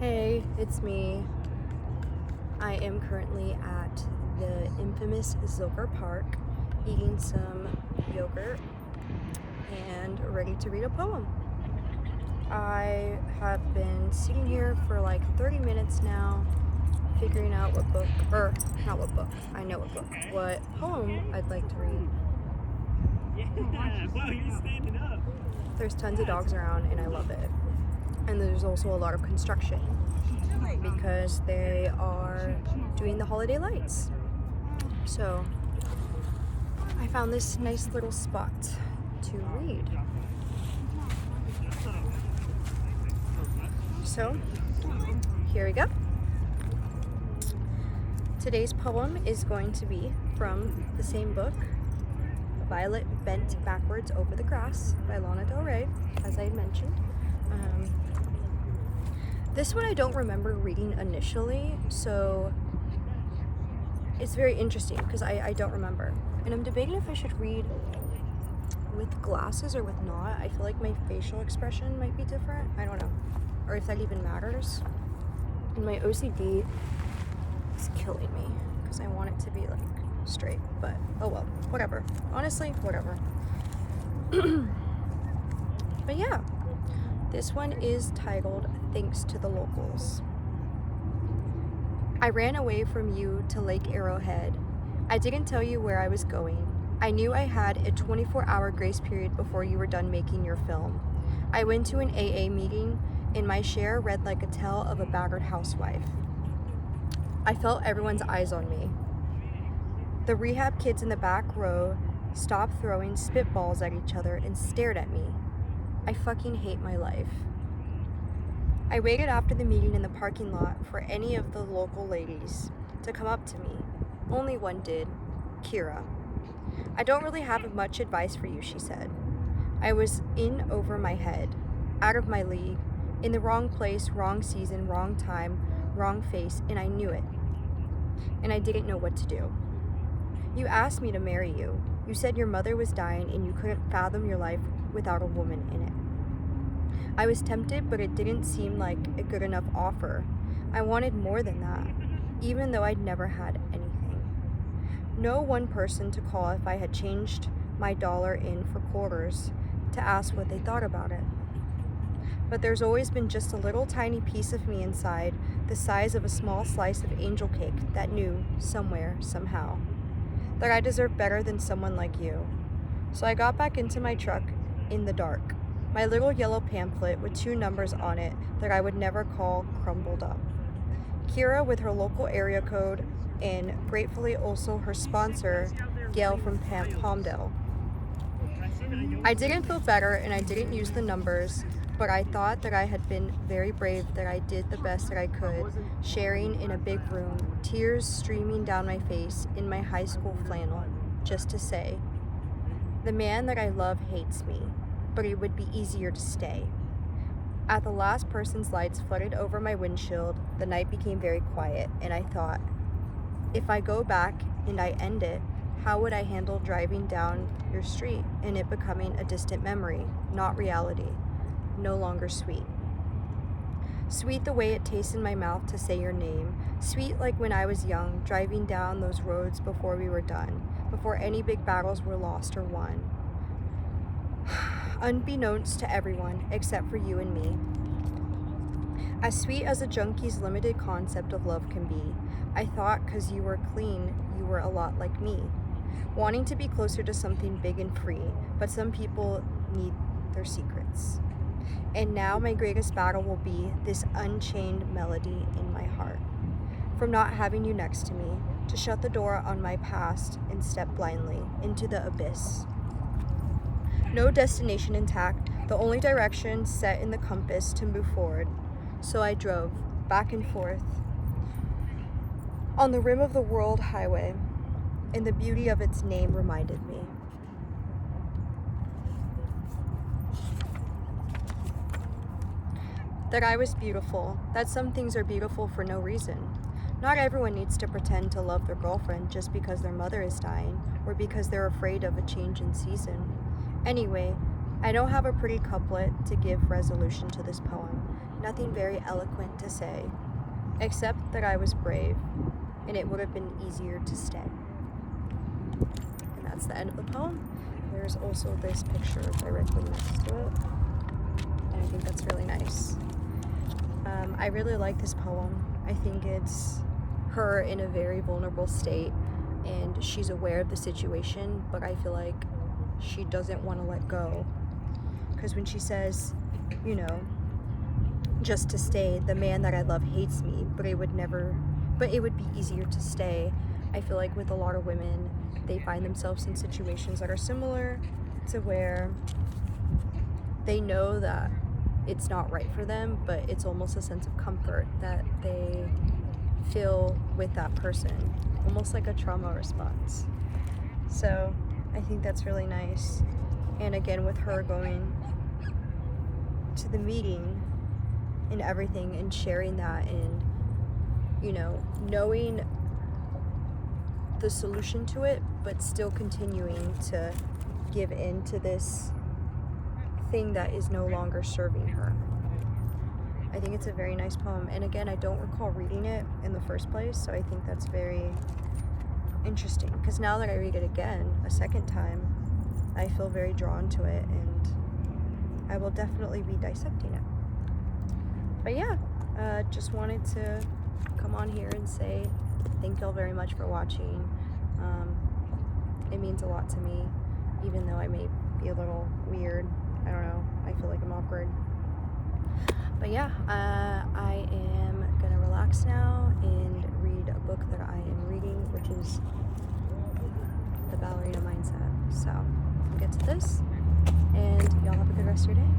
Hey, it's me. I am currently at the infamous Zilker Park eating some yogurt and ready to read a poem. I have been sitting here for like 30 minutes now, figuring out what book, or not what book, I know what book, what poem I'd like to read. Yeah, wow, you're standing up. There's tons of dogs around and I love it. And there's also a lot of construction because they are doing the holiday lights. So I found this nice little spot to read. So here we go. Today's poem is going to be from the same book, Violet Bent Backwards Over the Grass by Lana Del Rey, as I had mentioned. This one I don't remember reading initially, so it's very interesting because I don't remember. And I'm debating if I should read with glasses or with not. I feel like my facial expression might be different. I don't know. Or if that even matters. And my OCD is killing me because I want it to be like straight. But oh well, whatever. Honestly, whatever. But yeah. This one is titled, Thanks to the Locals. I ran away from you to Lake Arrowhead. I didn't tell you where I was going. I knew I had a 24-hour grace period before you were done making your film. I went to an AA meeting, and my share read like a tale of a battered housewife. I felt everyone's eyes on me. The rehab kids in the back row stopped throwing spitballs at each other and stared at me. I fucking hate my life. I waited after the meeting in the parking lot for any of the local ladies to come up to me. Only one did, Kira. I don't really have much advice for you, she said. I was in over my head, out of my league, in the wrong place, wrong season, wrong time, wrong face, and I knew it. And I didn't know what to do. You asked me to marry you. You said your mother was dying and you couldn't fathom your life without a woman in it. I was tempted, but it didn't seem like a good enough offer. I wanted more than that, even though I'd never had anything. No one person to call if I had changed my dollar in for quarters to ask what they thought about it. But there's always been just a little tiny piece of me inside, the size of a small slice of angel cake, that knew, somewhere, somehow, that I deserved better than someone like you. So I got back into my truck in the dark, my little yellow pamphlet with 2 numbers on it that I would never call crumbled up. Kira with her local area code, and gratefully also her sponsor, Gail from Palmdale. I didn't feel better and I didn't use the numbers, but I thought that I had been very brave, that I did the best that I could, sharing in a big room, tears streaming down my face in my high school flannel, just to say, the man that I love hates me, but it would be easier to stay. At the last person's lights flooded over my windshield, the night became very quiet, and I thought, if I go back and I end it, how would I handle driving down your street and it becoming a distant memory, not reality, no longer sweet? Sweet the way it tastes in my mouth to say your name, sweet like when I was young, driving down those roads before we were done, before any big battles were lost or won. Unbeknownst to everyone except for you and me. As sweet as a junkie's limited concept of love can be, I thought because you were clean, you were a lot like me. Wanting to be closer to something big and free, but some people need their secrets. And now my greatest battle will be this unchained melody in my heart. From not having you next to me, to shut the door on my past and step blindly into the abyss. No destination intact, the only direction set in the compass to move forward. So I drove back and forth on the rim of the world highway, and the beauty of its name reminded me. That I was beautiful, that some things are beautiful for no reason. Not everyone needs to pretend to love their girlfriend just because their mother is dying or because they're afraid of a change in season. Anyway, I don't have a pretty couplet to give resolution to this poem. nothing very eloquent to say, except that I was brave and it would have been easier to stay. And that's the end of the poem. There's also this picture directly next to it, and I think that's really nice. I really like this poem. I think it's her in a very vulnerable state, and she's aware of the situation, but I feel like she doesn't want to let go. Because when she says, you know, just to stay, the man that I love hates me, but it would be easier to stay. I feel like with a lot of women, they find themselves in situations that are similar to where they know that it's not right for them, but it's almost a sense of comfort that they feel with that person, almost like a trauma response. So I think that's really nice. And again, with her going to the meeting and everything and sharing that, and, you know, knowing the solution to it, but still continuing to give in to this thing that is no longer serving her. I think it's a very nice poem. And again, I don't recall reading it in the first place, so I think that's very interesting. Because now that I read it again, a second time, I feel very drawn to it, and I will definitely be dissecting it. But yeah, just wanted to come on here and say thank y'all very much for watching. It means a lot to me, even though I may be a little weird. I don't know. I feel like I'm awkward. But yeah, I am gonna relax now and read a book that I am reading, which is The Ballerina Mindset. So, we'll get to this, and y'all have a good rest of your day.